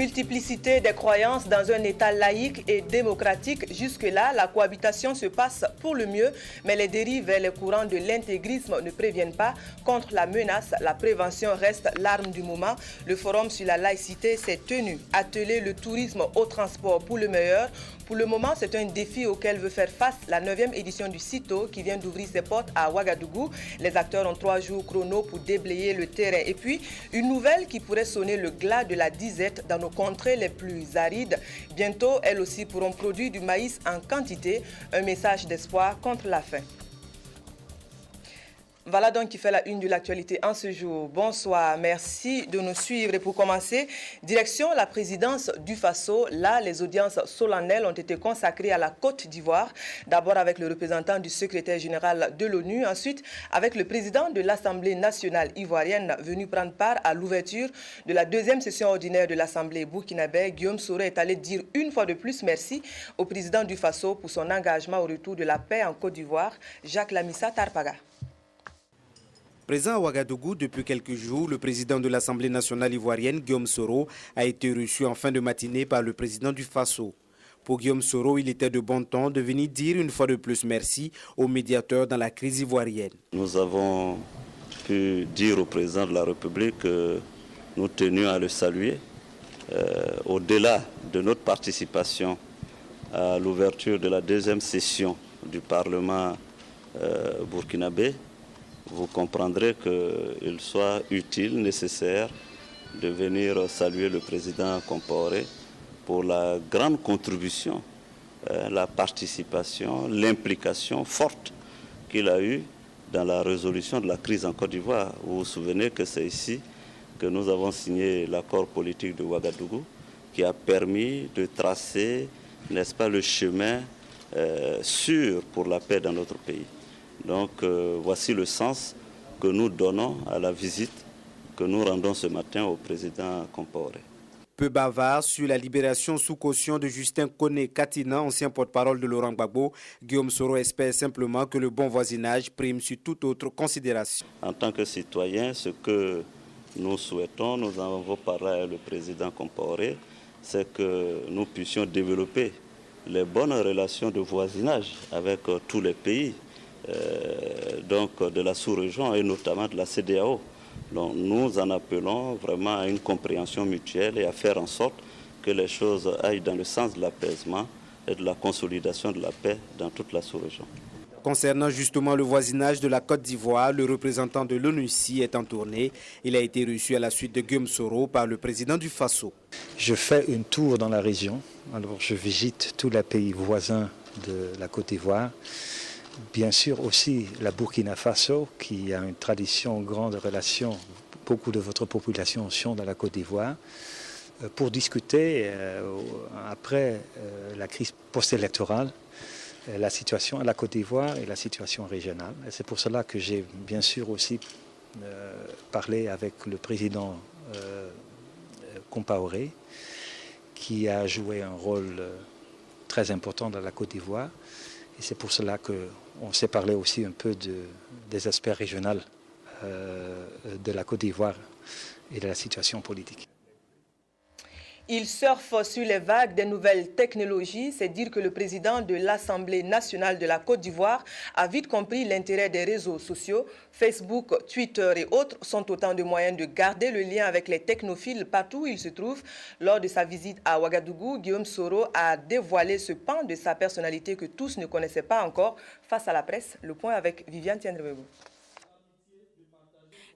Multiplicité des croyances dans un État laïque et démocratique. Jusque-là, la cohabitation se passe pour le mieux, mais les dérives et les courants de l'intégrisme ne préviennent pas. Contre la menace, la prévention reste l'arme du moment. Le forum sur la laïcité s'est tenu. Atteler le tourisme au transport pour le meilleur. Pour le moment, c'est un défi auquel veut faire face la 9e édition du CITO qui vient d'ouvrir ses portes à Ouagadougou. Les acteurs ont 3 jours chrono pour déblayer le terrain. Et puis, une nouvelle qui pourrait sonner le glas de la disette dans nos contrées les plus arides. Bientôt, elles aussi pourront produire du maïs en quantité. Un message d'espoir contre la faim. Voilà donc qui fait la une de l'actualité en ce jour. Bonsoir, merci de nous suivre. Et pour commencer, direction la présidence du Faso. Là, les audiences solennelles ont été consacrées à la Côte d'Ivoire. D'abord avec le représentant du secrétaire général de l'ONU. Ensuite, avec le président de l'Assemblée nationale ivoirienne venu prendre part à l'ouverture de la 2e session ordinaire de l'Assemblée burkinabé. Guillaume Soro est allé dire une fois de plus merci au président du Faso pour son engagement au retour de la paix en Côte d'Ivoire. Jacques Lamissa Tarpaga. Présent à Ouagadougou depuis quelques jours, le président de l'Assemblée nationale ivoirienne, Guillaume Soro, a été reçu en fin de matinée par le président du Faso. Pour Guillaume Soro, il était de bon ton de venir dire une fois de plus merci aux médiateurs dans la crise ivoirienne. Nous avons pu dire au président de la République que nous tenions à le saluer. Au-delà de notre participation à l'ouverture de la 2e session du Parlement burkinabé, vous comprendrez qu'il soit utile, nécessaire de venir saluer le président Compaoré pour la grande contribution, la participation, l'implication forte qu'il a eue dans la résolution de la crise en Côte d'Ivoire. Vous vous souvenez que c'est ici que nous avons signé l'accord politique de Ouagadougou qui a permis de tracer, n'est-ce pas, le chemin sûr pour la paix dans notre pays. Donc voici le sens que nous donnons à la visite que nous rendons ce matin au président Compaoré. Peu bavard sur la libération sous caution de Justin Koné Katina, ancien porte-parole de Laurent Gbagbo, Guillaume Soro espère simplement que le bon voisinage prime sur toute autre considération. En tant que citoyen, ce que nous souhaitons, nous en avons parlé avec le président Compaoré, c'est que nous puissions développer les bonnes relations de voisinage avec tous les pays. Donc de la sous-région et notamment de la CEDEAO. Donc nous en appelons vraiment à une compréhension mutuelle et à faire en sorte que les choses aillent dans le sens de l'apaisement et de la consolidation de la paix dans toute la sous-région. Concernant justement le voisinage de la Côte d'Ivoire, le représentant de l'ONUCI est en tournée. Il a été reçu à la suite de Guillaume Soro par le président du Faso. Je fais une tour dans la région. Alors je visite tous les pays voisins de la Côte d'Ivoire. Bien sûr aussi la Burkina Faso qui a une tradition, grande relation. Beaucoup de votre population sont dans la Côte d'Ivoire pour discuter après la crise post-électorale, la situation à la Côte d'Ivoire et la situation régionale. Et c'est pour cela que j'ai bien sûr aussi parlé avec le président Compaoré qui a joué un rôle très important dans la Côte d'Ivoire. Et c'est pour cela qu'on s'est parlé aussi un peu des aspects régionaux de la Côte d'Ivoire et de la situation politique. Il surfe sur les vagues des nouvelles technologies. C'est dire que le président de l'Assemblée nationale de la Côte d'Ivoire a vite compris l'intérêt des réseaux sociaux. Facebook, Twitter et autres sont autant de moyens de garder le lien avec les technophiles partout où ils se trouvent. Lors de sa visite à Ouagadougou, Guillaume Soro a dévoilé ce pan de sa personnalité que tous ne connaissaient pas encore. Face à la presse, le point avec Viviane Tiendrebego.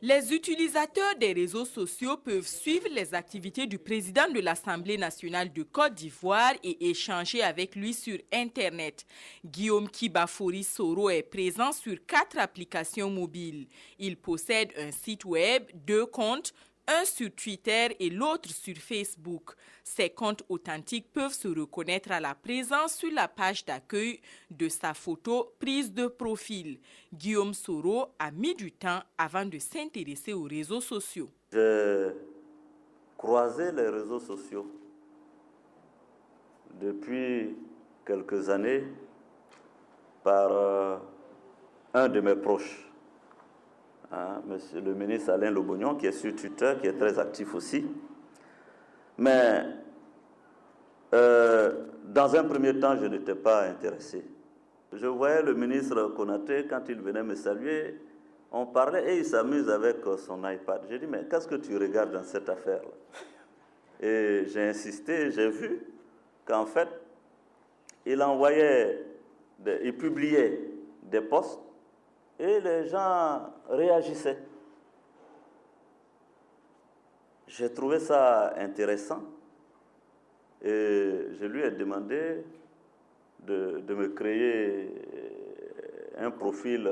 Les utilisateurs des réseaux sociaux peuvent suivre les activités du président de l'Assemblée nationale de Côte d'Ivoire et échanger avec lui sur Internet. Guillaume Kibafori Soro est présent sur 4 applications mobiles. Il possède un site web, 2 comptes, un sur Twitter et l'autre sur Facebook. Ces comptes authentiques peuvent se reconnaître à la présence sur la page d'accueil de sa photo prise de profil. Guillaume Soro a mis du temps avant de s'intéresser aux réseaux sociaux. J'ai croisé les réseaux sociaux depuis quelques années par un de mes proches. Monsieur le ministre Alain Lobognon, qui est sur Twitter, qui est très actif aussi. Mais dans un premier temps, je n'étais pas intéressé. Je voyais le ministre Konaté, quand il venait me saluer, on parlait et il s'amuse avec son iPad. J'ai dit, mais qu'est-ce que tu regardes dans cette affaire-là? Et j'ai insisté, j'ai vu qu'en fait, il publiait des posts et les gens réagissaient. J'ai trouvé ça intéressant et je lui ai demandé de me créer un profil.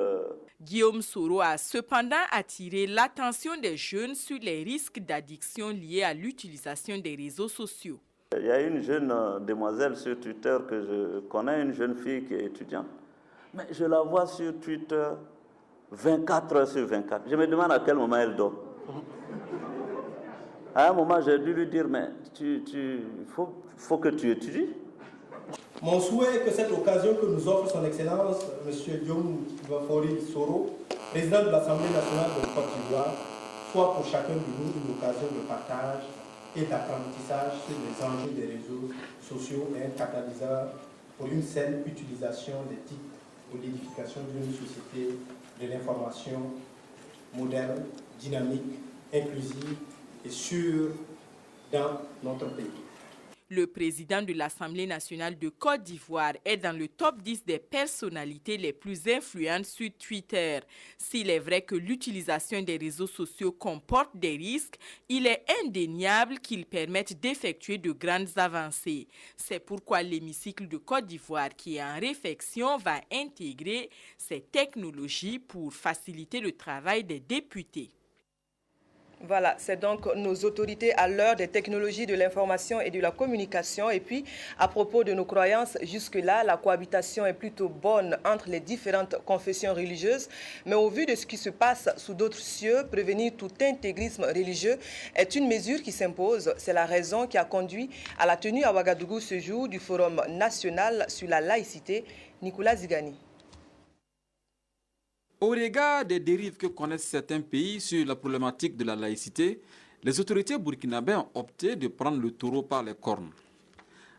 Guillaume Soro a cependant attiré l'attention des jeunes sur les risques d'addiction liés à l'utilisation des réseaux sociaux. Il y a une jeune demoiselle sur Twitter que je connais, une jeune fille qui est étudiante. Mais je la vois sur Twitter 24 heures sur 24. Je me demande à quel moment elle dort. À un moment, j'ai dû lui dire, mais faut que tu étudies. Mon souhait est que cette occasion que nous offre son Excellence, M. Guillaume Bafori Soro, président de l'Assemblée nationale de Côte d'Ivoire, soit pour chacun de nous une occasion de partage et d'apprentissage sur les enjeux des réseaux sociaux et un catalyseur pour une saine utilisation des TIC pour l'édification d'une société de l'information moderne, dynamique, inclusive et sûre dans notre pays. Le président de l'Assemblée nationale de Côte d'Ivoire est dans le top 10 des personnalités les plus influentes sur Twitter. S'il est vrai que l'utilisation des réseaux sociaux comporte des risques, il est indéniable qu'ils permettent d'effectuer de grandes avancées. C'est pourquoi l'hémicycle de Côte d'Ivoire, qui est en réflexion, va intégrer ces technologies pour faciliter le travail des députés. Voilà, c'est donc nos autorités à l'heure des technologies de l'information et de la communication. Et puis, à propos de nos croyances, jusque-là, la cohabitation est plutôt bonne entre les différentes confessions religieuses. Mais au vu de ce qui se passe sous d'autres cieux, prévenir tout intégrisme religieux est une mesure qui s'impose. C'est la raison qui a conduit à la tenue à Ouagadougou ce jour du Forum national sur la laïcité. Nicolas Zigani. Au regard des dérives que connaissent certains pays sur la problématique de la laïcité, les autorités burkinabées ont opté de prendre le taureau par les cornes.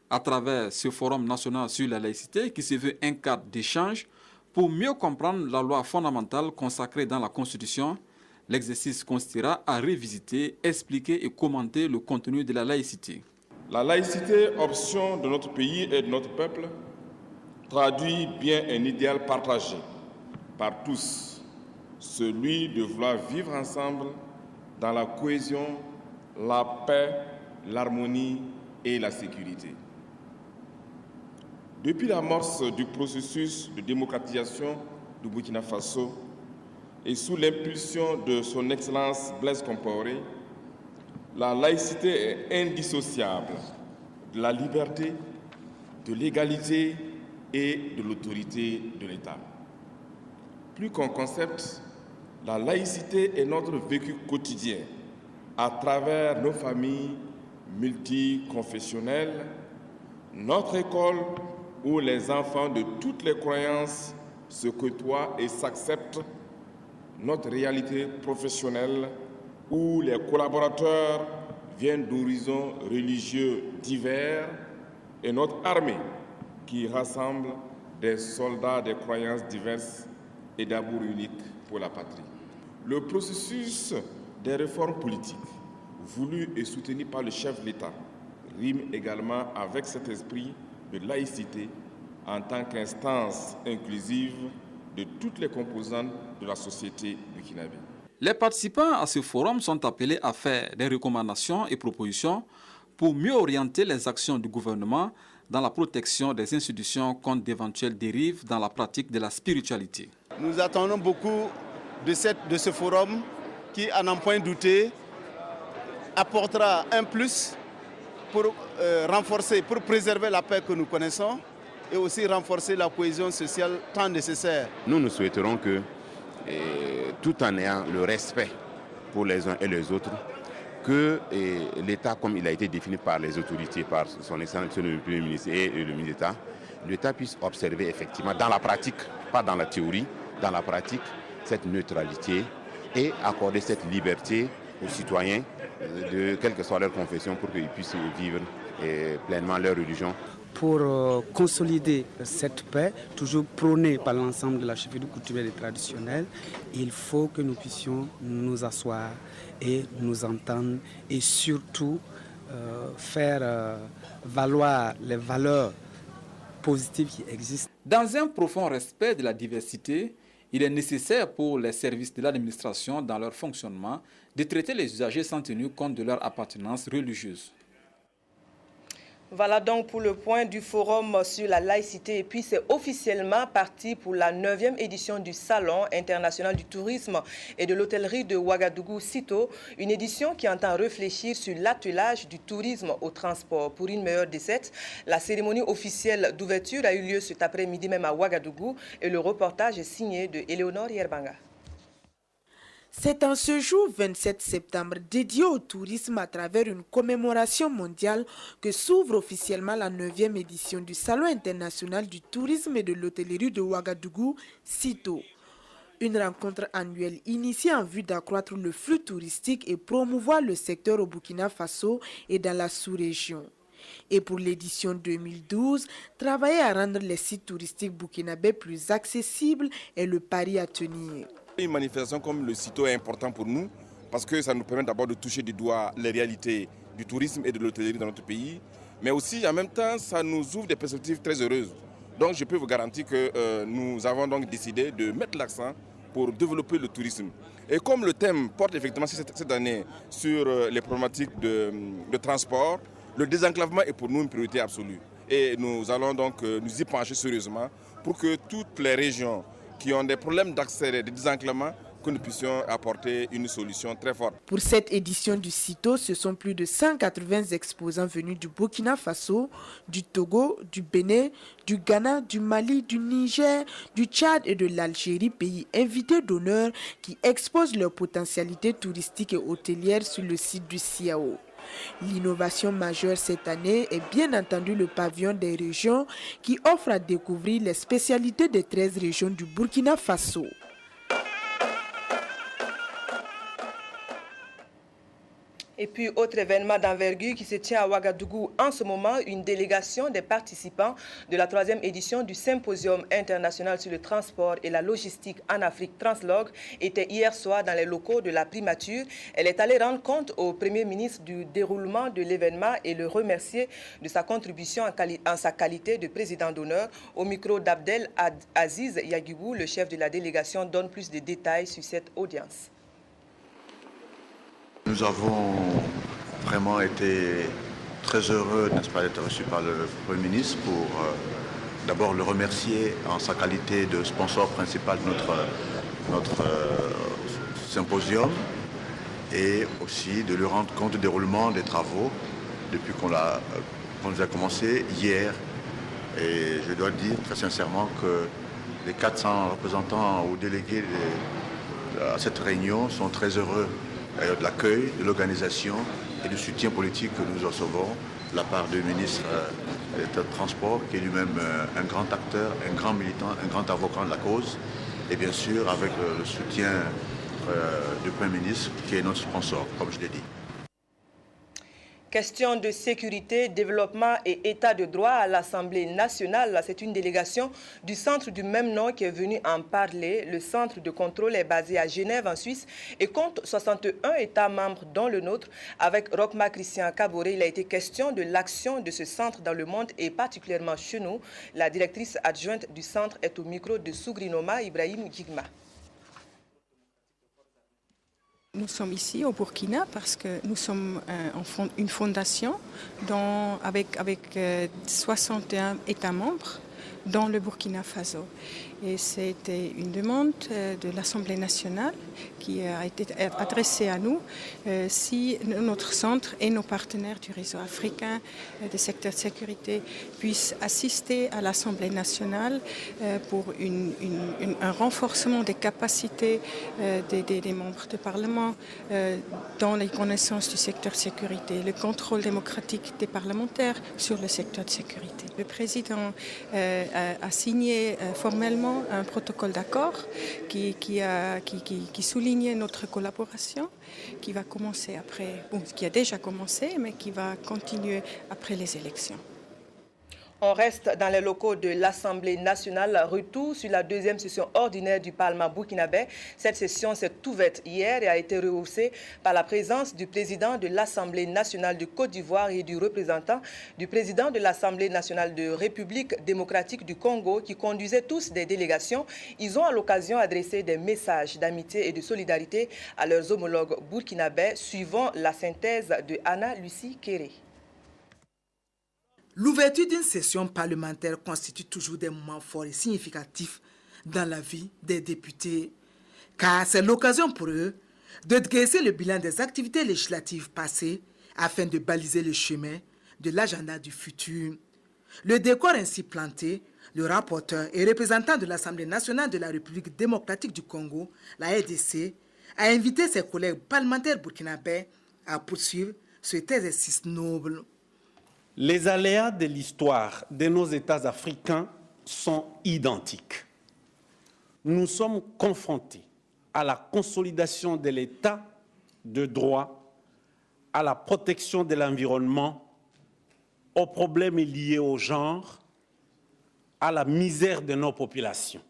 À travers ce forum national sur la laïcité qui se veut un cadre d'échange pour mieux comprendre la loi fondamentale consacrée dans la Constitution, l'exercice consistera à revisiter, expliquer et commenter le contenu de la laïcité. La laïcité, option de notre pays et de notre peuple, traduit bien un idéal partagé par tous, celui de vouloir vivre ensemble dans la cohésion, la paix, l'harmonie et la sécurité. Depuis l'amorce du processus de démocratisation du Burkina Faso et sous l'impulsion de son Excellence Blaise Compaoré, la laïcité est indissociable de la liberté, de l'égalité et de l'autorité de l'État. Plus qu'un concept, la laïcité est notre vécu quotidien à travers nos familles multiconfessionnelles, notre école où les enfants de toutes les croyances se côtoient et s'acceptent, notre réalité professionnelle où les collaborateurs viennent d'horizons religieux divers et notre armée qui rassemble des soldats des croyances diverses et d'amour unique pour la patrie. Le processus des réformes politiques, voulu et soutenu par le chef de l'État, rime également avec cet esprit de laïcité en tant qu'instance inclusive de toutes les composantes de la société burkinabé. Les participants à ce forum sont appelés à faire des recommandations et propositions pour mieux orienter les actions du gouvernement dans la protection des institutions contre d'éventuelles dérives dans la pratique de la spiritualité. Nous attendons beaucoup de ce forum qui, à n'en point douter, apportera un plus pour renforcer, pour préserver la paix que nous connaissons et aussi renforcer la cohésion sociale tant nécessaire. Nous souhaiterons que, tout en ayant le respect pour les uns et les autres, que l'État, comme il a été défini par les autorités, par son Excellence le Premier ministre et le ministre d'État, l'État puisse observer effectivement dans la pratique, pas dans la théorie, dans la pratique, cette neutralité et accorder cette liberté aux citoyens, quelle que soit leur confession, pour qu'ils puissent vivre pleinement leur religion. Pour consolider cette paix, toujours prônée par l'ensemble de la chefferie coutumière et traditionnelle, il faut que nous puissions nous asseoir et nous entendre et surtout faire valoir les valeurs positives qui existent. Dans un profond respect de la diversité, il est nécessaire pour les services de l'administration dans leur fonctionnement de traiter les usagers sans tenir compte de leur appartenance religieuse. Voilà donc pour le point du forum sur la laïcité. Et puis c'est officiellement parti pour la 9e édition du Salon international du tourisme et de l'hôtellerie de Ouagadougou-Cito. Une édition qui entend réfléchir sur l'attelage du tourisme au transport pour une meilleure desserte. La cérémonie officielle d'ouverture a eu lieu cet après-midi même à Ouagadougou et le reportage est signé de Éléonore Yerbanga. C'est en ce jour 27 septembre dédié au tourisme à travers une commémoration mondiale que s'ouvre officiellement la 9e édition du Salon international du tourisme et de l'hôtellerie de Ouagadougou, Cito. Une rencontre annuelle initiée en vue d'accroître le flux touristique et promouvoir le secteur au Burkina Faso et dans la sous-région. Et pour l'édition 2012, travailler à rendre les sites touristiques burkinabés plus accessibles est le pari à tenir. Une manifestation comme le Cito est importante pour nous parce que ça nous permet d'abord de toucher du doigt les réalités du tourisme et de l'hôtellerie dans notre pays, mais aussi en même temps ça nous ouvre des perspectives très heureuses. Donc je peux vous garantir que nous avons donc décidé de mettre l'accent pour développer le tourisme. Et comme le thème porte effectivement cette année sur les problématiques de transport, le désenclavement est pour nous une priorité absolue. Et nous allons donc nous y pencher sérieusement pour que toutes les régions qui ont des problèmes d'accès et de désenclavement, que nous puissions apporter une solution très forte. Pour cette édition du Cito, ce sont plus de 180 exposants venus du Burkina Faso, du Togo, du Bénin, du Ghana, du Mali, du Niger, du Tchad et de l'Algérie, pays invités d'honneur qui exposent leur potentialité touristique et hôtelière sur le site du CIAO. L'innovation majeure cette année est bien entendu le pavillon des régions qui offre à découvrir les spécialités des 13 régions du Burkina Faso. Et puis, autre événement d'envergure qui se tient à Ouagadougou en ce moment, une délégation des participants de la 3e édition du Symposium international sur le transport et la logistique en Afrique Translog était hier soir dans les locaux de la primature. Elle est allée rendre compte au Premier ministre du déroulement de l'événement et le remercier de sa contribution en sa qualité de président d'honneur. Au micro d'Abdel Aziz Yagibou, le chef de la délégation donne plus de détails sur cette audience. Nous avons vraiment été très heureux, n'est-ce pas, d'être reçus par le Premier ministre pour d'abord le remercier en sa qualité de sponsor principal de notre symposium et aussi de lui rendre compte du déroulement des travaux depuis qu'on nous a commencé hier. Et je dois dire très sincèrement que les 400 représentants ou délégués à cette réunion sont très heureux de l'accueil, de l'organisation et du soutien politique que nous recevons de la part du ministre des Transports, qui est lui-même un grand acteur, un grand militant, un grand avocat de la cause, et bien sûr avec le soutien du Premier ministre, qui est notre sponsor, comme je l'ai dit. Question de sécurité, développement et état de droit à l'Assemblée nationale. C'est une délégation du centre du même nom qui est venue en parler. Le centre de contrôle est basé à Genève, en Suisse, et compte 61 États membres, dont le nôtre. Avec Rochma Christian Kaboré, il a été question de l'action de ce centre dans le monde et particulièrement chez nous. La directrice adjointe du centre est au micro de Sougrinoma Ibrahim Gigma. Nous sommes ici au Burkina parce que nous sommes une fondation avec 61 États membres dans le Burkina Faso. Et c'était une demande de l'Assemblée nationale qui a été adressée à nous si notre centre et nos partenaires du réseau africain des secteurs de sécurité puissent assister à l'Assemblée nationale pour un renforcement des capacités des membres du Parlement dans les connaissances du secteur de sécurité, le contrôle démocratique des parlementaires sur le secteur de sécurité. Le président a signé formellement un protocole d'accord qui souligne souligner notre collaboration qui va commencer après, qui a déjà commencé, mais qui va continuer après les élections. On reste dans les locaux de l'Assemblée nationale. Retour sur la deuxième session ordinaire du Parlement burkinabé. Cette session s'est ouverte hier et a été rehaussée par la présence du président de l'Assemblée nationale de Côte d'Ivoire et du représentant du président de l'Assemblée nationale de République démocratique du Congo qui conduisaient tous des délégations. Ils ont à l'occasion adressé des messages d'amitié et de solidarité à leurs homologues burkinabés, suivant la synthèse de Anna Lucie Kéré. L'ouverture d'une session parlementaire constitue toujours des moments forts et significatifs dans la vie des députés, car c'est l'occasion pour eux de dresser le bilan des activités législatives passées afin de baliser le chemin de l'agenda du futur. Le décor ainsi planté, le rapporteur et représentant de l'Assemblée nationale de la République démocratique du Congo, la RDC, a invité ses collègues parlementaires burkinabés à poursuivre cet exercice noble. Les aléas de l'histoire de nos États africains sont identiques. Nous sommes confrontés à la consolidation de l'État de droit, à la protection de l'environnement, aux problèmes liés au genre, à la misère de nos populations.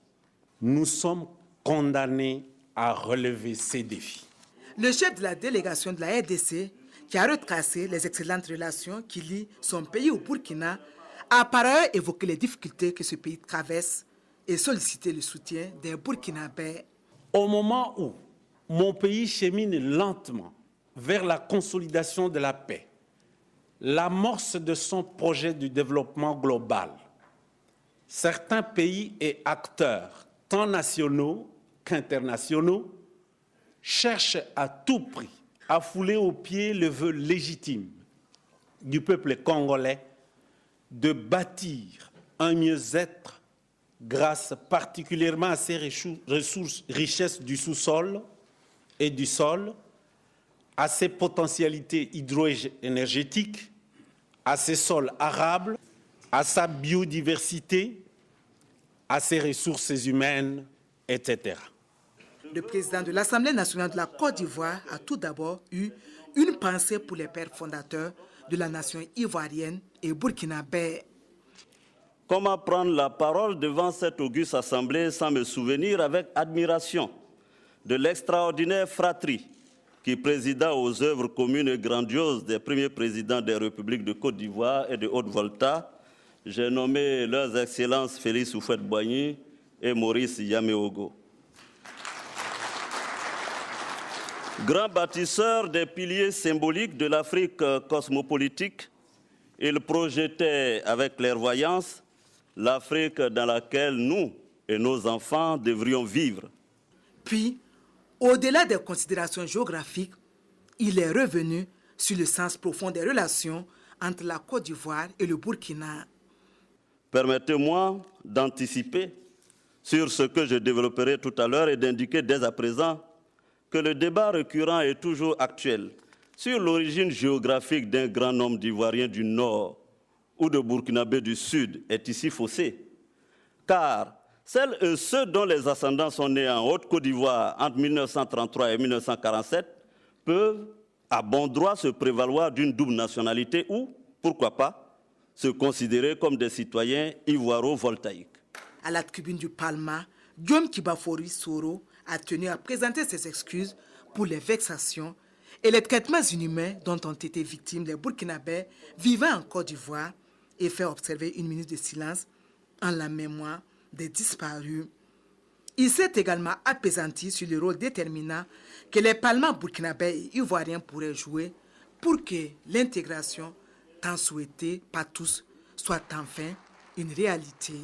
Nous sommes condamnés à relever ces défis. Le chef de la délégation de la RDC, qui a retracé les excellentes relations qui lient son pays au Burkina, a par ailleurs évoqué les difficultés que ce pays traverse et sollicité le soutien des Burkinabés. Au moment où mon pays chemine lentement vers la consolidation de la paix, l'amorce de son projet de développement global, certains pays et acteurs, tant nationaux qu'internationaux, cherchent à tout prix à fouler aux pieds le vœu légitime du peuple congolais de bâtir un mieux-être grâce particulièrement à ses richesses du sous-sol et du sol, à ses potentialités hydroénergétiques, à ses sols arables, à sa biodiversité, à ses ressources humaines, etc. Le président de l'Assemblée nationale de la Côte d'Ivoire a tout d'abord eu une pensée pour les pères fondateurs de la nation ivoirienne et burkinabé. Comment prendre la parole devant cette auguste assemblée sans me souvenir avec admiration de l'extraordinaire fratrie qui présida aux œuvres communes et grandioses des premiers présidents des républiques de Côte d'Ivoire et de Haute-Volta. J'ai nommé leurs excellences Félix Houphouët-Boigny et Maurice Yaméogo. Grand bâtisseur des piliers symboliques de l'Afrique cosmopolitique, il projetait avec clairvoyance l'Afrique dans laquelle nous et nos enfants devrions vivre. Puis, au-delà des considérations géographiques, il est revenu sur le sens profond des relations entre la Côte d'Ivoire et le Burkina. Permettez-moi d'anticiper sur ce que je développerai tout à l'heure et d'indiquer dès à présent que le débat récurrent est toujours actuel sur l'origine géographique d'un grand nombre d'Ivoiriens du Nord ou de Burkinabés du Sud est ici faussé. Car celles et ceux dont les ascendants sont nés en Haute-Côte d'Ivoire entre 1933 et 1947 peuvent à bon droit se prévaloir d'une double nationalité ou, pourquoi pas, se considérer comme des citoyens ivoiro-voltaïques. À la tribune du Parlement, Guillaume Kibafori Soro a tenu à présenter ses excuses pour les vexations et les traitements inhumains dont ont été victimes les Burkinabés vivant en Côte d'Ivoire et fait observer une minute de silence en la mémoire des disparus. Il s'est également appesanti sur le rôle déterminant que les parlements burkinabés et ivoiriens pourraient jouer pour que l'intégration tant souhaitée par tous soit enfin une réalité.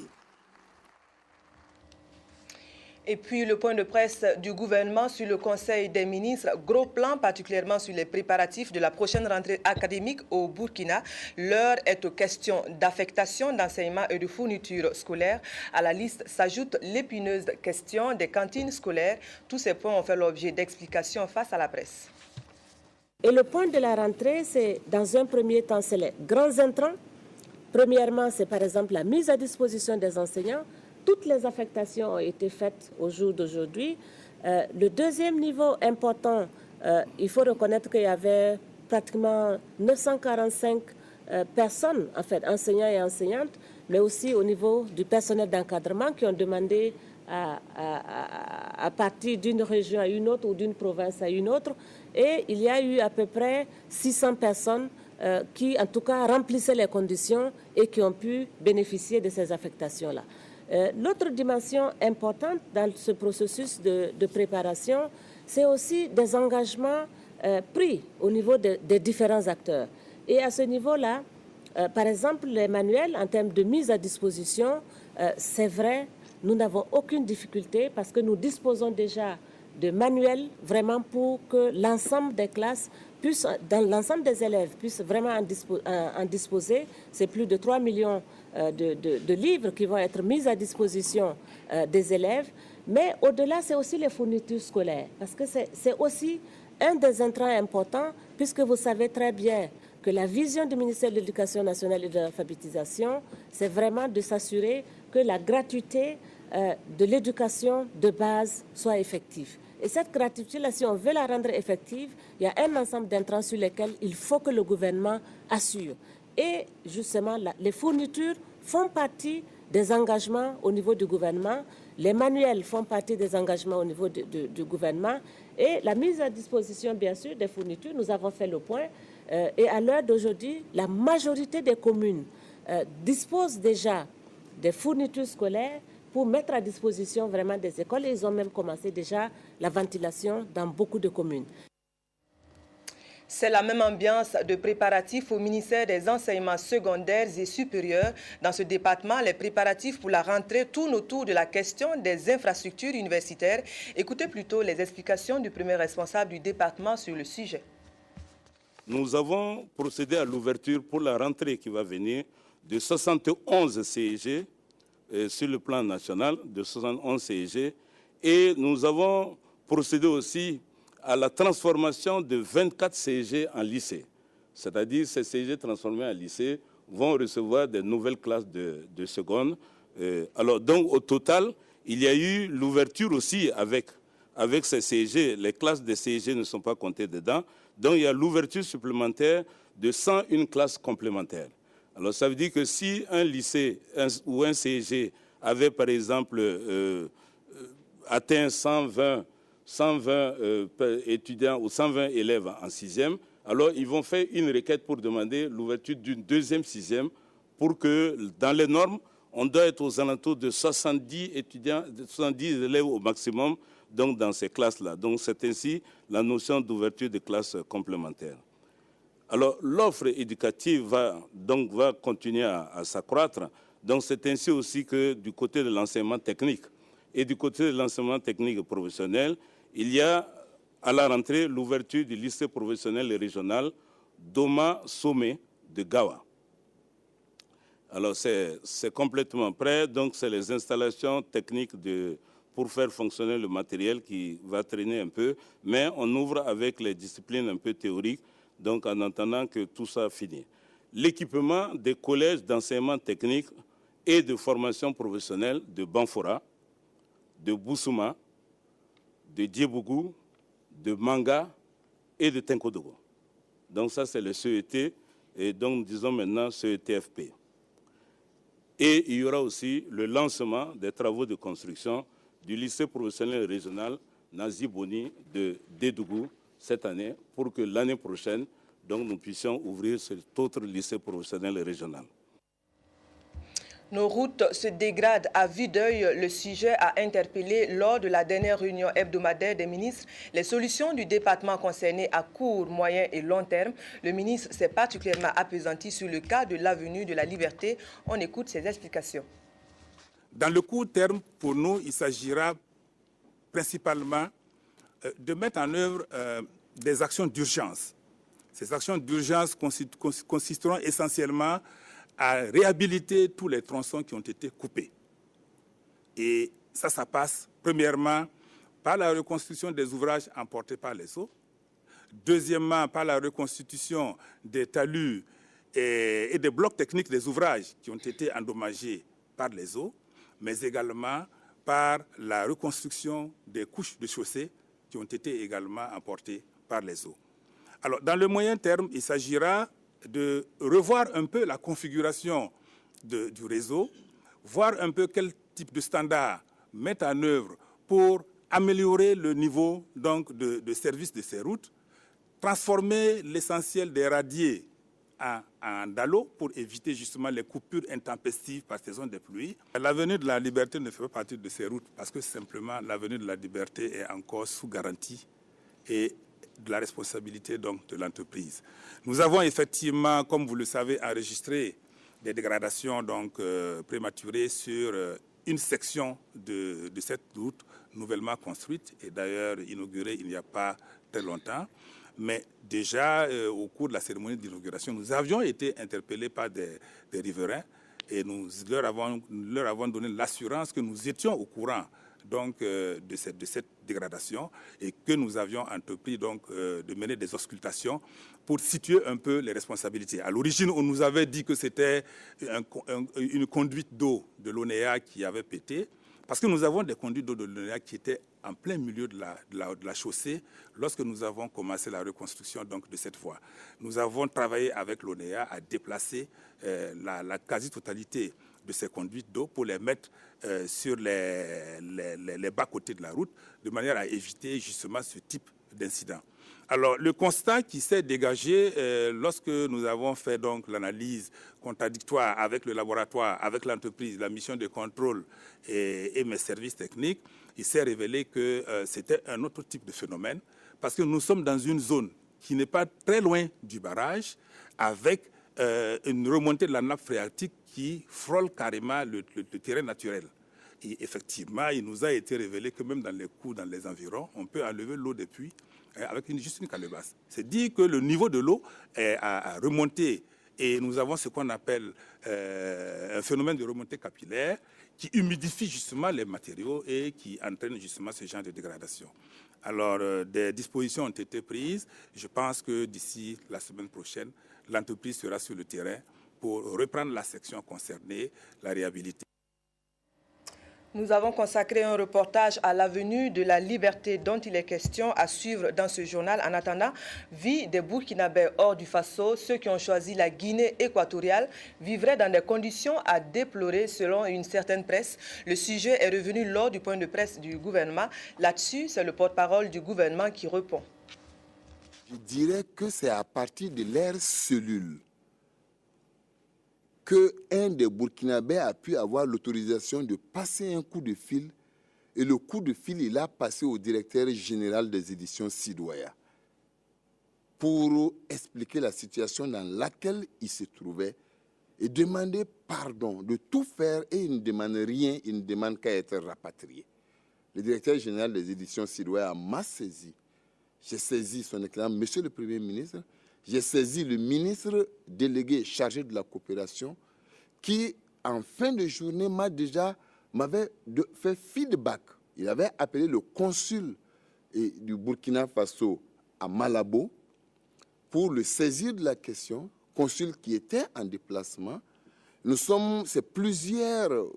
Et puis le point de presse du gouvernement sur le Conseil des ministres, gros plan particulièrement sur les préparatifs de la prochaine rentrée académique au Burkina. L'heure est aux questions d'affectation, d'enseignement et de fourniture scolaire. À la liste s'ajoute l'épineuse question des cantines scolaires. Tous ces points ont fait l'objet d'explications face à la presse. Et le point de la rentrée, c'est dans un premier temps, c'est les grands intrants. Premièrement, c'est par exemple la mise à disposition des enseignants. Toutes les affectations ont été faites au jour d'aujourd'hui. Le deuxième niveau important, il faut reconnaître qu'il y avait pratiquement 945 personnes, en fait, enseignants et enseignantes, mais aussi au niveau du personnel d'encadrement qui ont demandé à partir d'une région à une autre ou d'une province à une autre. Et il y a eu à peu près 600 personnes qui, en tout cas, remplissaient les conditions et qui ont pu bénéficier de ces affectations-là. L'autre dimension importante dans ce processus de préparation, c'est aussi des engagements pris au niveau des différents acteurs. Et à ce niveau-là, par exemple, les manuels, en termes de mise à disposition, c'est vrai, nous n'avons aucune difficulté parce que nous disposons déjà de manuels vraiment pour que l'ensemble des classes puissent, dans l'ensemble des élèves, puissent vraiment en disposer. C'est plus de 3 millions de livres qui vont être mis à disposition des élèves. Mais au-delà, c'est aussi les fournitures scolaires parce que c'est aussi un des intrants importants puisque vous savez très bien que la vision du ministère de l'Éducation nationale et de l'alphabétisation, c'est vraiment de s'assurer que la gratuité de l'éducation de base soit effective. Et cette gratuité-là, si on veut la rendre effective, il y a un ensemble d'intrants sur lesquels il faut que le gouvernement assure. Et justement, les fournitures font partie des engagements au niveau du gouvernement, les manuels font partie des engagements au niveau du gouvernement, et la mise à disposition, bien sûr, des fournitures, nous avons fait le point. Et à l'heure d'aujourd'hui, la majorité des communes disposent déjà des fournitures scolaires pour mettre à disposition vraiment des écoles. Et ils ont même commencé déjà la ventilation dans beaucoup de communes. C'est la même ambiance de préparatifs au ministère des enseignements secondaires et supérieurs. Dans ce département, les préparatifs pour la rentrée tournent autour de la question des infrastructures universitaires. Écoutez plutôt les explications du premier responsable du département sur le sujet. Nous avons procédé à l'ouverture pour la rentrée qui va venir de 71 CEG sur le plan national, de 71 CEG. Et nous avons procédé aussi à la transformation de 24 CEG en lycée. C'est-à-dire ces CEG transformés en lycée vont recevoir des nouvelles classes de seconde. Alors donc au total, il y a eu l'ouverture aussi avec ces CEG. Les classes des CEG ne sont pas comptées dedans. Donc il y a l'ouverture supplémentaire de 101 classes complémentaires. Alors ça veut dire que si un lycée ou un CEG avait par exemple atteint 120 étudiants ou 120 élèves en 6e, alors ils vont faire une requête pour demander l'ouverture d'une deuxième 6e pour que, dans les normes, on doit être aux alentours de 70 étudiants, 70 élèves au maximum, donc dans ces classes-là. Donc c'est ainsi la notion d'ouverture de classes complémentaires. Alors l'offre éducative va continuer à s'accroître. Donc c'est ainsi aussi que du côté de l'enseignement technique et du côté de l'enseignement technique et professionnel, il y a à la rentrée l'ouverture du lycée professionnel et régional Doma Sommet de Gawa. Alors c'est complètement prêt, donc c'est les installations techniques pour faire fonctionner le matériel qui va traîner un peu, mais on ouvre avec les disciplines un peu théoriques, donc en attendant que tout ça finisse. L'équipement des collèges d'enseignement technique et de formation professionnelle de Banfora, de Boussouma, de Djebougou, de Manga et de Tenkodogo. Donc ça c'est le CET et donc disons maintenant CETFP. Et il y aura aussi le lancement des travaux de construction du lycée professionnel régional Nazi Boni de Dédougou cette année pour que l'année prochaine, donc, nous puissions ouvrir cet autre lycée professionnel régional. Nos routes se dégradent à vue d'œil. Le sujet a interpellé lors de la dernière réunion hebdomadaire des ministres les solutions du département concerné à court, moyen et long terme. Le ministre s'est particulièrement appesanti sur le cas de l'avenue de la Liberté. On écoute ses explications. Dans le court terme, pour nous, il s'agira principalement de mettre en œuvre des actions d'urgence. Ces actions d'urgence consisteront essentiellement à réhabiliter tous les tronçons qui ont été coupés. Et ça passe premièrement par la reconstitution des ouvrages emportés par les eaux, deuxièmement par la reconstitution des talus et des blocs techniques des ouvrages qui ont été endommagés par les eaux, mais également par la reconstruction des couches de chaussée qui ont été également emportées par les eaux. Alors, dans le moyen terme, il s'agira de revoir un peu la configuration du réseau, voir un peu quel type de standards mettre en œuvre pour améliorer le niveau donc, de service de ces routes, transformer l'essentiel des radiers en dallo pour éviter justement les coupures intempestives par saison des pluies. L'avenir de la liberté ne fait pas partie de ces routes parce que simplement l'avenir de la liberté est encore sous garantie et de la responsabilité donc, de l'entreprise. Nous avons effectivement, comme vous le savez, enregistré des dégradations donc, prématurées sur une section de cette route nouvellement construite et d'ailleurs inaugurée il n'y a pas très longtemps. Mais déjà, au cours de la cérémonie d'inauguration, nous avions été interpellés par des riverains et nous leur avons donné l'assurance que nous étions au courant donc, de cette dégradation et que nous avions entrepris donc, de mener des auscultations pour situer un peu les responsabilités. À l'origine, on nous avait dit que c'était une conduite d'eau de l'ONEA qui avait pété, parce que nous avons des conduites d'eau de l'ONEA qui étaient en plein milieu de la chaussée lorsque nous avons commencé la reconstruction donc, de cette voie. Nous avons travaillé avec l'ONEA à déplacer la quasi-totalité de ces conduites d'eau pour les mettre sur les bas-côtés de la route, de manière à éviter justement ce type d'incident. Alors, le constat qui s'est dégagé lorsque nous avons fait donc l'analyse contradictoire avec le laboratoire, avec l'entreprise, la mission de contrôle et mes services techniques, il s'est révélé que c'était un autre type de phénomène parce que nous sommes dans une zone qui n'est pas très loin du barrage avec une remontée de la nappe phréatique qui frôle carrément le terrain naturel. Et effectivement, il nous a été révélé que même dans les cours, dans les environs, on peut enlever l'eau des puits avec juste une calebasse. C'est dire que le niveau de l'eau a remonté et nous avons ce qu'on appelle un phénomène de remontée capillaire qui humidifie justement les matériaux et qui entraîne justement ce genre de dégradation. Alors, des dispositions ont été prises. Je pense que d'ici la semaine prochaine, l'entreprise sera sur le terrain pour reprendre la section concernée, la réhabiliter. Nous avons consacré un reportage à l'avenue de la liberté dont il est question à suivre dans ce journal. En attendant, vie des Burkinabés hors du Faso, ceux qui ont choisi la Guinée équatoriale vivraient dans des conditions à déplorer selon une certaine presse. Le sujet est revenu lors du point de presse du gouvernement. Là-dessus, c'est le porte-parole du gouvernement qui répond. Je dirais que c'est à partir de l'ère cellule qu'un des Burkinabés a pu avoir l'autorisation de passer un coup de fil. Et le coup de fil, il a passé au directeur général des éditions Sidoya pour expliquer la situation dans laquelle il se trouvait et demander pardon de tout faire. Et il ne demande rien, il ne demande qu'à être rapatrié. Le directeur général des éditions Sidoya m'a saisi. J'ai saisi son Excellence, Monsieur le Premier ministre. J'ai saisi le ministre délégué chargé de la coopération qui, en fin de journée, m'avait fait feedback. Il avait appelé le consul du Burkina Faso à Malabo pour le saisir de la question, consul qui était en déplacement. C'est plusieurs,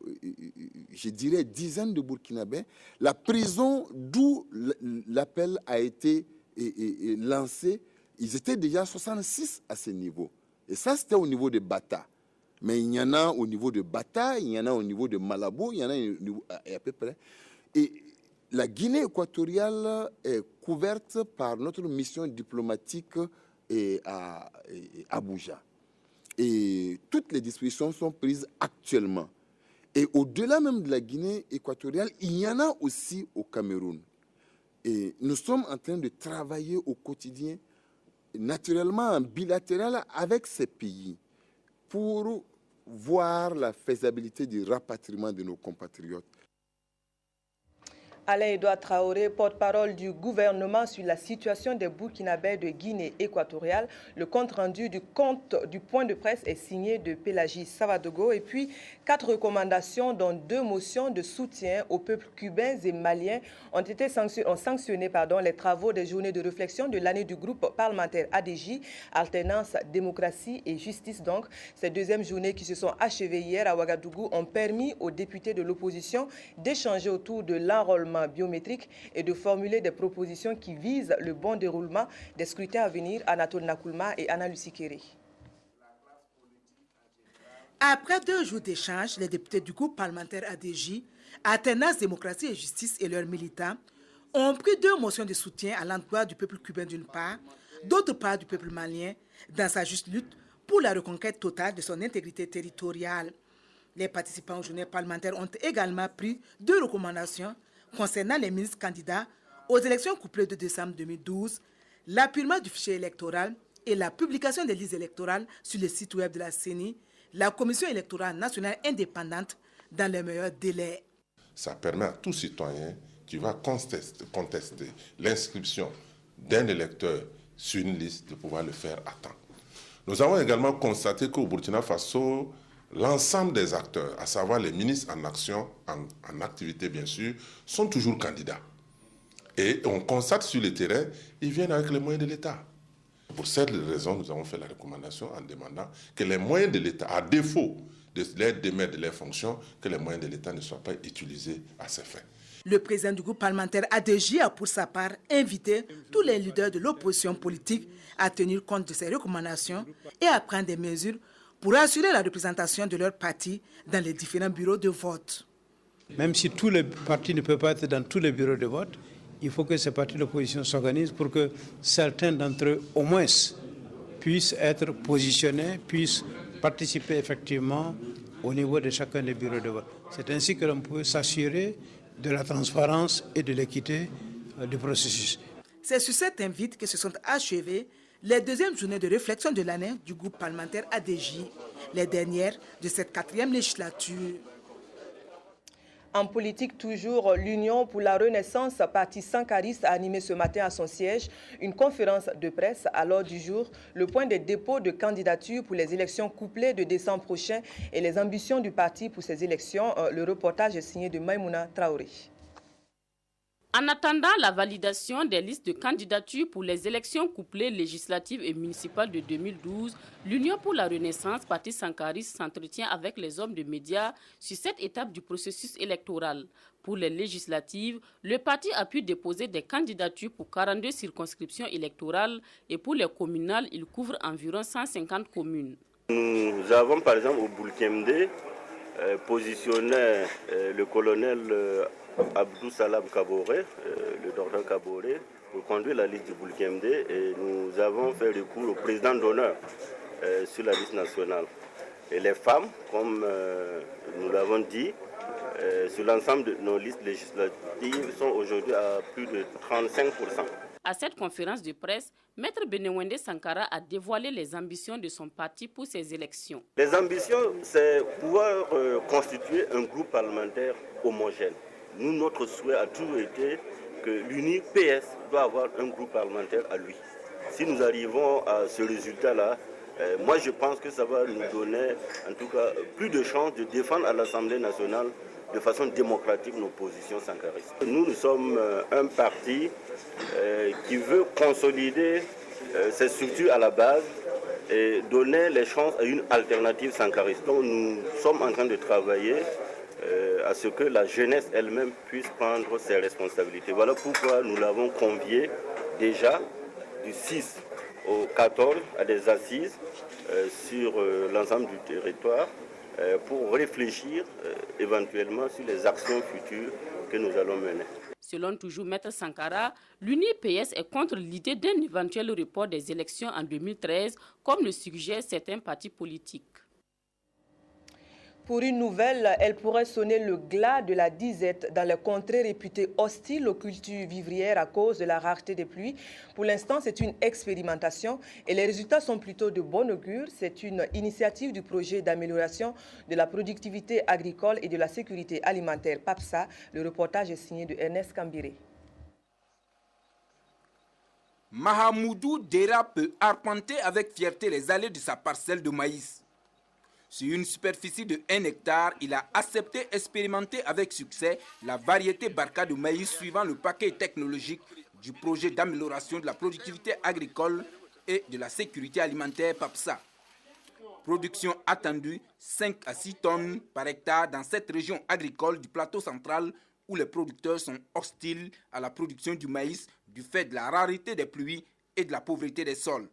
je dirais, dizaines de Burkinabés. La prison d'où l'appel a été lancé, ils étaient déjà 66 à ce niveau. Et ça, c'était au niveau de Bata. Mais il y en a au niveau de Bata, il y en a au niveau de Malabo, il y en a à peu près. Et la Guinée équatoriale est couverte par notre mission diplomatique à Abuja. Et toutes les dispositions sont prises actuellement. Et au-delà même de la Guinée équatoriale, il y en a aussi au Cameroun. Et nous sommes en train de travailler au quotidien, naturellement en bilatéral avec ces pays, pour voir la faisabilité du rapatriement de nos compatriotes. Alain-Edouard Traoré, porte-parole du gouvernement sur la situation des Burkinabés de Guinée équatoriale. Le compte-rendu du point de presse est signé de Pélagie Savadogo. Et puis, 4 recommandations, dont 2 motions de soutien aux peuples cubains et maliens, ont sanctionné les travaux des journées de réflexion de l'année du groupe parlementaire ADJ, Alternance, Démocratie et Justice. Donc, ces deuxièmes journées qui se sont achevées hier à Ouagadougou ont permis aux députés de l'opposition d'échanger autour de l'enrôlement biométrique et de formuler des propositions qui visent le bon déroulement des scrutins à venir. Anatole Nakoulma et Anna Lucie Kéré. Après 2 jours d'échange, les députés du groupe parlementaire ADJ, Alternance, Démocratie et Justice et leurs militants ont pris 2 motions de soutien à l'endroit du peuple cubain d'une part, d'autre part du peuple malien, dans sa juste lutte pour la reconquête totale de son intégrité territoriale. Les participants aux journées parlementaires ont également pris 2 recommandations concernant les ministres candidats aux élections couplées de décembre 2012, l'appurement du fichier électoral et la publication des listes électorales sur le site web de la CENI, la Commission électorale nationale indépendante, dans les meilleurs délais. Ça permet à tout citoyen qui va contester l'inscription d'un électeur sur une liste de pouvoir le faire à temps. Nous avons également constaté qu'au Burkina Faso, l'ensemble des acteurs, à savoir les ministres en action, en activité bien sûr, sont toujours candidats. Et on constate sur le terrain, ils viennent avec les moyens de l'État. Pour cette raison, nous avons fait la recommandation en demandant que les moyens de l'État, à défaut de les démettre de leurs fonctions, que les moyens de l'État ne soient pas utilisés à ces fins. Le président du groupe parlementaire ADJ a pour sa part invité tous les leaders de l'opposition politique à tenir compte de ces recommandations et à prendre des mesures pour assurer la représentation de leur parti dans les différents bureaux de vote. Même si tous les partis ne peuvent pas être dans tous les bureaux de vote, il faut que ces partis d'opposition s'organisent pour que certains d'entre eux, au moins, puissent être positionnés, puissent participer effectivement au niveau de chacun des bureaux de vote. C'est ainsi que l'on peut s'assurer de la transparence et de l'équité du processus. C'est sur cet invite que se sont achevées les 2e journées de réflexion de l'année du groupe parlementaire ADJ, les dernières de cette 4e législature. En politique toujours, l'Union pour la Renaissance, parti sankariste, a animé ce matin à son siège une conférence de presse à l'ordre du jour, le point des dépôts de candidatures pour les élections couplées de décembre prochain et les ambitions du parti pour ces élections. Le reportage est signé de Maïmouna Traoré. En attendant la validation des listes de candidatures pour les élections couplées législatives et municipales de 2012, l'Union pour la Renaissance, parti sankariste, s'entretient avec les hommes de médias sur cette étape du processus électoral. Pour les législatives, le parti a pu déposer des candidatures pour 42 circonscriptions électorales et pour les communales, il couvre environ 150 communes. Nous avons par exemple au Boulkemde positionné le colonel Abdou Salam Kaboré, le docteur Kaboré, pour conduire la liste du Boulkemde et nous avons fait recours au président d'honneur sur la liste nationale. Et les femmes, comme nous l'avons dit, sur l'ensemble de nos listes législatives sont aujourd'hui à plus de 35%. À cette conférence de presse, Maître Benewende Sankara a dévoilé les ambitions de son parti pour ces élections. Les ambitions, c'est pouvoir constituer un groupe parlementaire homogène. Nous, notre souhait a toujours été que l'UNI PS doit avoir un groupe parlementaire à lui. Si nous arrivons à ce résultat-là, moi je pense que ça va nous donner en tout cas plus de chances de défendre à l'Assemblée nationale de façon démocratique nos positions sankaristes. Nous sommes un parti qui veut consolider ses structures à la base et donner les chances à une alternative sankariste. Donc nous sommes en train de travailler à ce que la jeunesse elle-même puisse prendre ses responsabilités. Voilà pourquoi nous l'avons convié déjà du 6 au 14 à des assises sur l'ensemble du territoire pour réfléchir éventuellement sur les actions futures que nous allons mener. Selon toujours Maître Sankara, l'UNI-PS est contre l'idée d'un éventuel report des élections en 2013, comme le suggèrent certains partis politiques. Pour une nouvelle, elle pourrait sonner le glas de la disette dans les contrées réputées hostiles aux cultures vivrières à cause de la rareté des pluies. Pour l'instant, c'est une expérimentation et les résultats sont plutôt de bon augure. C'est une initiative du projet d'amélioration de la productivité agricole et de la sécurité alimentaire PAPSA. Le reportage est signé de Ernest Kambiré. Mahamoudou Dera peut arpenter avec fierté les allées de sa parcelle de maïs. Sur une superficie de 1 hectare, il a accepté expérimenter avec succès la variété Barca de maïs suivant le paquet technologique du projet d'amélioration de la productivité agricole et de la sécurité alimentaire PAPSA. Production attendue 5 à 6 tonnes par hectare dans cette région agricole du plateau central où les producteurs sont hostiles à la production du maïs du fait de la rareté des pluies et de la pauvreté des sols.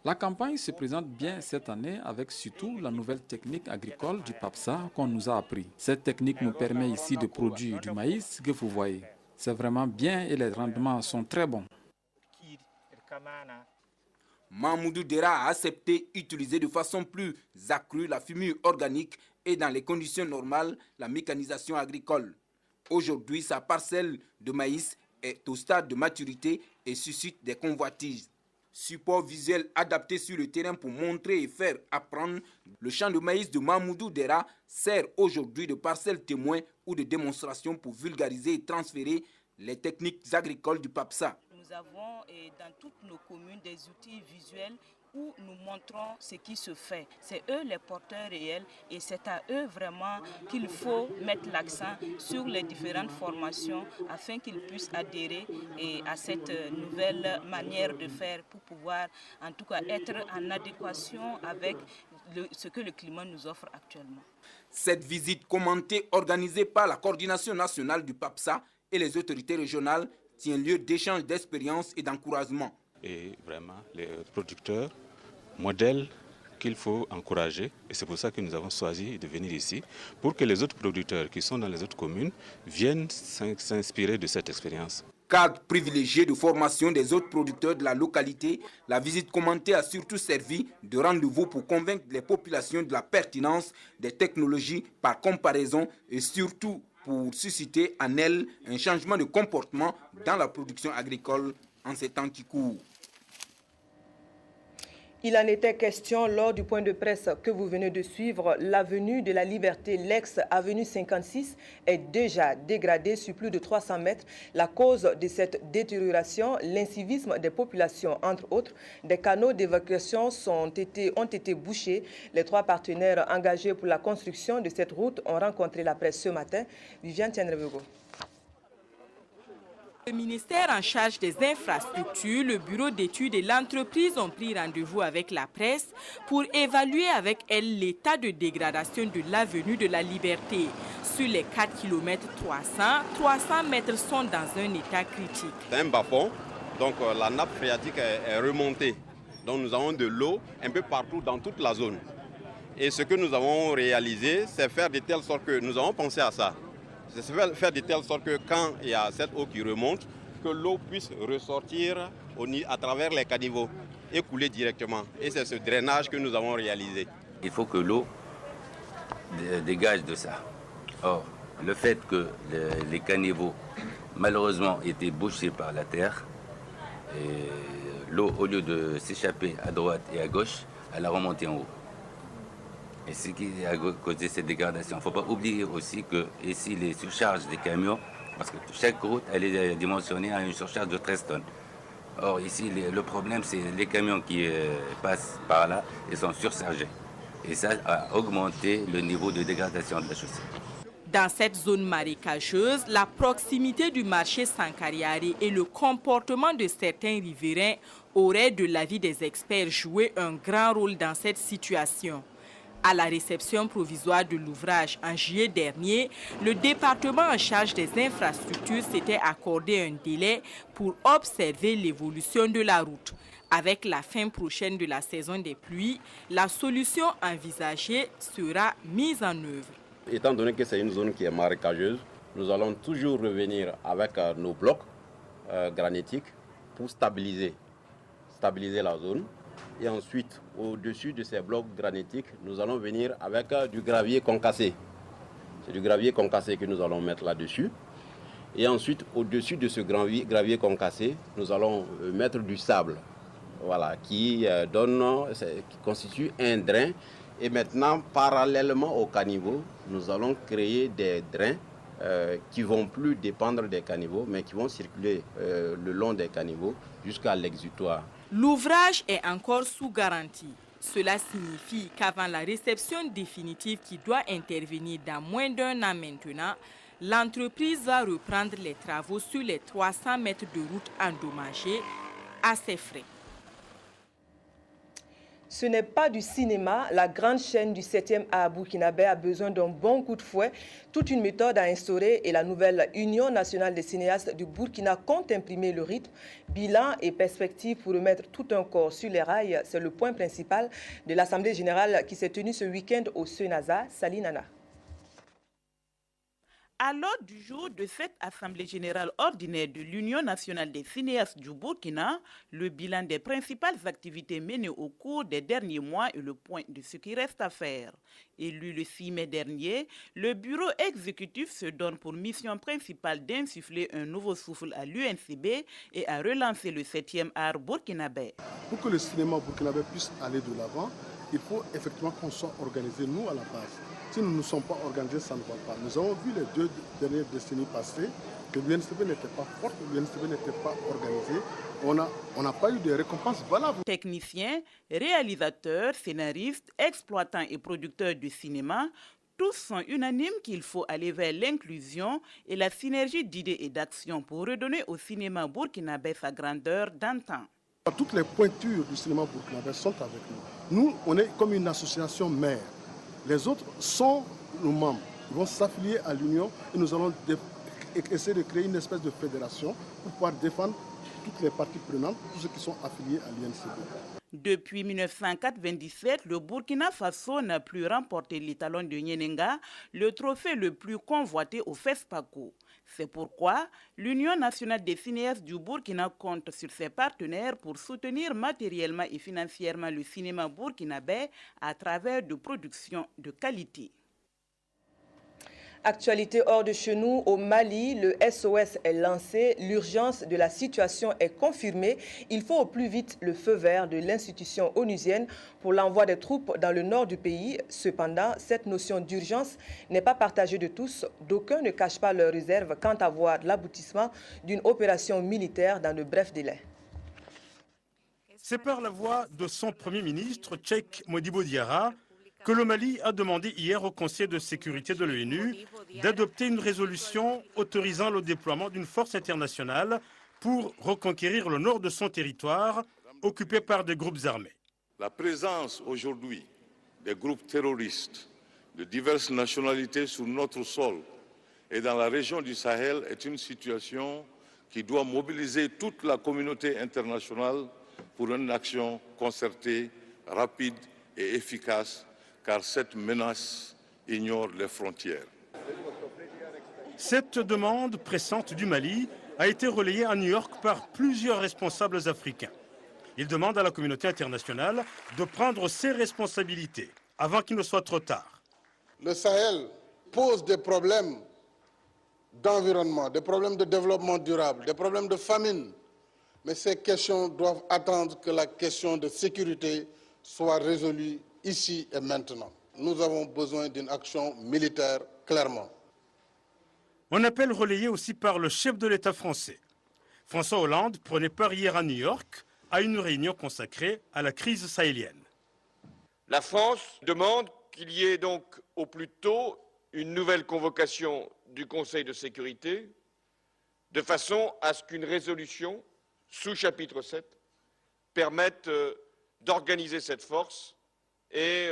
La campagne se présente bien cette année avec surtout la nouvelle technique agricole du PAPSA qu'on nous a appris. Cette technique nous permet ici de produire du maïs que vous voyez. C'est vraiment bien et les rendements sont très bons. Mamoudou Dera a accepté d'utiliser de façon plus accrue la fumure organique et dans les conditions normales la mécanisation agricole. Aujourd'hui, sa parcelle de maïs est au stade de maturité et suscite des convoitises. Support visuel adapté sur le terrain pour montrer et faire apprendre, le champ de maïs de Mamoudou Dera sert aujourd'hui de parcelle témoin ou de démonstration pour vulgariser et transférer les techniques agricoles du PAPSA. Nous avons dans toutes nos communes des outils visuels où nous montrons ce qui se fait. C'est eux les porteurs réels et c'est à eux vraiment qu'il faut mettre l'accent sur les différentes formations afin qu'ils puissent adhérer à cette nouvelle manière de faire pour pouvoir en tout cas être en adéquation avec ce que le climat nous offre actuellement. Cette visite commentée organisée par la coordination nationale du PAPSA et les autorités régionales tient lieu d'échanges d'expériences et d'encouragement. Et vraiment, les producteurs, modèles qu'il faut encourager. Et c'est pour ça que nous avons choisi de venir ici, pour que les autres producteurs qui sont dans les autres communes viennent s'inspirer de cette expérience. Cadre privilégié de formation des autres producteurs de la localité, la visite commentée a surtout servi de rendez-vous pour convaincre les populations de la pertinence des technologies par comparaison et surtout pour susciter en elles un changement de comportement dans la production agricole en ces temps qui courent. Il en était question lors du point de presse que vous venez de suivre. L'avenue de la Liberté, l'ex-avenue 56, est déjà dégradée sur plus de 300 mètres. La cause de cette détérioration, l'incivisme des populations, entre autres. Des canaux d'évacuation ont été bouchés. Les 3 partenaires engagés pour la construction de cette route ont rencontré la presse ce matin. Viviane Tiendrevego. Le ministère en charge des infrastructures, le bureau d'études et l'entreprise ont pris rendez-vous avec la presse pour évaluer avec elle l'état de dégradation de l'avenue de la Liberté. Sur les 4 km 300 mètres sont dans un état critique. C'est un bas-fond, donc la nappe phréatique est remontée. Donc nous avons de l'eau un peu partout dans toute la zone. Et ce que nous avons réalisé, c'est faire de telle sorte que nous avons pensé à ça. C'est faire de telle sorte que quand il y a cette eau qui remonte, que l'eau puisse ressortir à travers les caniveaux et couler directement. Et c'est ce drainage que nous avons réalisé. Il faut que l'eau dégage de ça. Or, le fait que les caniveaux, malheureusement, étaient bouchés par la terre, l'eau, au lieu de s'échapper à droite et à gauche, elle a remonté en haut. Et ce qui a causé cette dégradation. Il ne faut pas oublier aussi que ici, les surcharges des camions, parce que chaque route, elle est dimensionnée à une surcharge de 13 tonnes. Or, ici, le problème, c'est les camions qui passent par là, ils sont surchargés. Et ça a augmenté le niveau de dégradation de la chaussée. Dans cette zone marécageuse, la proximité du marché Sankariari et le comportement de certains riverains auraient, de l'avis des experts, joué un grand rôle dans cette situation. À la réception provisoire de l'ouvrage en juillet dernier, le département en charge des infrastructures s'était accordé un délai pour observer l'évolution de la route. Avec la fin prochaine de la saison des pluies, la solution envisagée sera mise en œuvre. Étant donné que c'est une zone qui est marécageuse, nous allons toujours revenir avec nos blocs granitiques pour stabiliser la zone Et ensuite, au-dessus de ces blocs granitiques, nous allons venir avec du gravier concassé. C'est du gravier concassé que nous allons mettre là-dessus. Et ensuite, au-dessus de ce gravier concassé, nous allons mettre du sable, voilà, qui constitue un drain. Et maintenant, parallèlement au caniveau, nous allons créer des drains qui ne vont plus dépendre des caniveaux, mais qui vont circuler le long des caniveaux jusqu'à l'exutoire. L'ouvrage est encore sous garantie. Cela signifie qu'avant la réception définitive qui doit intervenir dans moins d'un an maintenant, l'entreprise va reprendre les travaux sur les 300 mètres de route endommagés à ses frais. Ce n'est pas du cinéma. La grande chaîne du 7e art burkinabé a besoin d'un bon coup de fouet. Toute une méthode à instaurer et la nouvelle Union nationale des cinéastes du Burkina compte imprimer le rythme. Bilan et perspective pour remettre tout un corps sur les rails, c'est le point principal de l'Assemblée générale qui s'est tenue ce week-end au Senaza. Salinana. À l'ordre du jour de cette Assemblée générale ordinaire de l'Union nationale des cinéastes du Burkina, le bilan des principales activités menées au cours des derniers mois est le point de ce qui reste à faire. Élu le 6 mai dernier, le bureau exécutif se donne pour mission principale d'insuffler un nouveau souffle à l'UNCB et à relancer le 7e art burkinabé. Pour que le cinéma burkinabé puisse aller de l'avant, il faut effectivement qu'on soit organisé, nous, à la base. Si nous ne sommes pas organisés, ça ne va pas. Nous avons vu les 2 dernières décennies passées que l'UNCB n'était pas forte, l'UNCB n'était pas organisée. On n'a pas eu de récompenses valables. Techniciens, réalisateurs, scénaristes, exploitants et producteurs de cinéma, tous sont unanimes qu'il faut aller vers l'inclusion et la synergie d'idées et d'actions pour redonner au cinéma burkinabé sa grandeur d'antan. Toutes les pointures du cinéma burkinabé sont avec nous. Nous, on est comme une association mère. Les autres sont nos membres. Ils vont s'affilier à l'Union et nous allons essayer de créer une espèce de fédération pour pouvoir défendre toutes les parties prenantes, tous ceux qui sont affiliés à l'UNCB. Depuis 1997, le Burkina Faso n'a plus remporté l'étalon de Nyenenga, le trophée le plus convoité au FESPACO. C'est pourquoi l'Union nationale des cinéastes du Burkina compte sur ses partenaires pour soutenir matériellement et financièrement le cinéma burkinabé à travers de productions de qualité. Actualité hors de chez nous, au Mali, le SOS est lancé. L'urgence de la situation est confirmée. Il faut au plus vite le feu vert de l'institution onusienne pour l'envoi des troupes dans le nord du pays. Cependant, cette notion d'urgence n'est pas partagée de tous. D'aucuns ne cachent pas leurs réserves quant à voir l'aboutissement d'une opération militaire dans de brefs délais. C'est par la voix de son Premier ministre, Cheikh Modibo Diarra, que le Mali a demandé hier au Conseil de sécurité de l'ONU d'adopter une résolution autorisant le déploiement d'une force internationale pour reconquérir le nord de son territoire, occupé par des groupes armés. La présence aujourd'hui des groupes terroristes de diverses nationalités sur notre sol et dans la région du Sahel est une situation qui doit mobiliser toute la communauté internationale pour une action concertée, rapide et efficace, car cette menace ignore les frontières. Cette demande pressante du Mali a été relayée à New York par plusieurs responsables africains. Ils demandent à la communauté internationale de prendre ses responsabilités avant qu'il ne soit trop tard. Le Sahel pose des problèmes d'environnement, des problèmes de développement durable, des problèmes de famine. Mais ces questions doivent attendre que la question de sécurité soit résolue ici et maintenant. Nous avons besoin d'une action militaire, clairement. Un appel relayé aussi par le chef de l'État français. François Hollande prenait part hier à New York à une réunion consacrée à la crise sahélienne. La France demande qu'il y ait donc au plus tôt une nouvelle convocation du Conseil de sécurité, de façon à ce qu'une résolution sous chapitre 7 permette d'organiser cette force et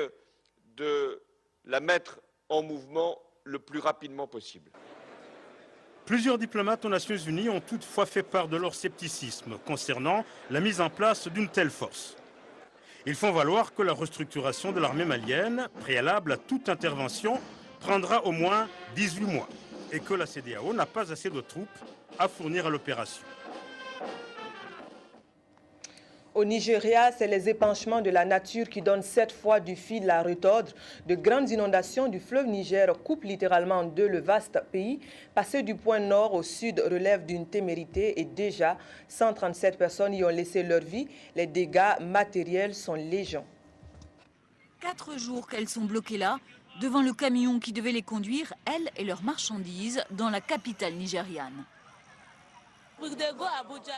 de la mettre en mouvement le plus rapidement possible. Plusieurs diplomates aux Nations Unies ont toutefois fait part de leur scepticisme concernant la mise en place d'une telle force. Ils font valoir que la restructuration de l'armée malienne, préalable à toute intervention, prendra au moins 18 mois et que la CEDEAO n'a pas assez de troupes à fournir à l'opération. Au Nigeria, c'est les épanchements de la nature qui donnent cette fois du fil à retordre. De grandes inondations du fleuve Niger coupent littéralement en deux le vaste pays. Passer du point nord au sud relève d'une témérité et déjà 137 personnes y ont laissé leur vie. Les dégâts matériels sont légion. 4 jours qu'elles sont bloquées là, devant le camion qui devait les conduire, elles et leurs marchandises, dans la capitale nigériane.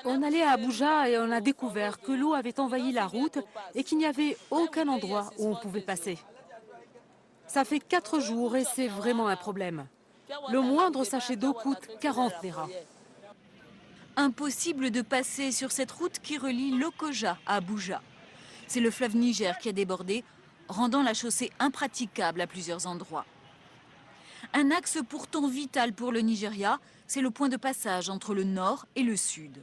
On allait à Abuja et on a découvert que l'eau avait envahi la route et qu'il n'y avait aucun endroit où on pouvait passer. Ça fait 4 jours et c'est vraiment un problème. Le moindre sachet d'eau coûte 40 naira. Impossible de passer sur cette route qui relie Lokoja à Abuja. C'est le fleuve Niger qui a débordé, rendant la chaussée impraticable à plusieurs endroits. Un axe pourtant vital pour le Nigeria, c'est le point de passage entre le nord et le sud.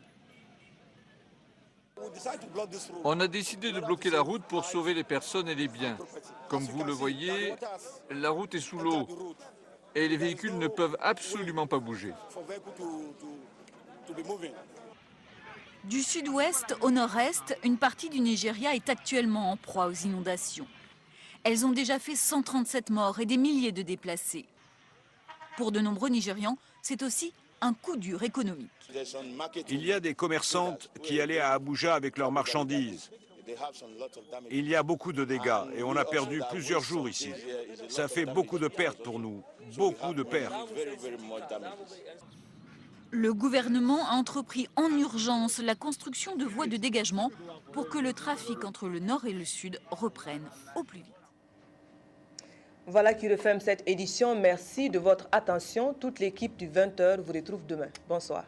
On a décidé de bloquer la route pour sauver les personnes et les biens. Comme vous le voyez, la route est sous l'eau et les véhicules ne peuvent absolument pas bouger. Du sud-ouest au nord-est, une partie du Nigeria est actuellement en proie aux inondations. Elles ont déjà fait 137 morts et des milliers de déplacés. Pour de nombreux Nigérians, c'est aussi un coup dur économique. Il y a des commerçantes qui allaient à Abuja avec leurs marchandises. Il y a beaucoup de dégâts et on a perdu plusieurs jours ici. Ça fait beaucoup de pertes pour nous, beaucoup de pertes. Le gouvernement a entrepris en urgence la construction de voies de dégagement pour que le trafic entre le nord et le sud reprenne au plus vite. Voilà qui referme cette édition. Merci de votre attention. Toute l'équipe du 20h vous retrouve demain. Bonsoir.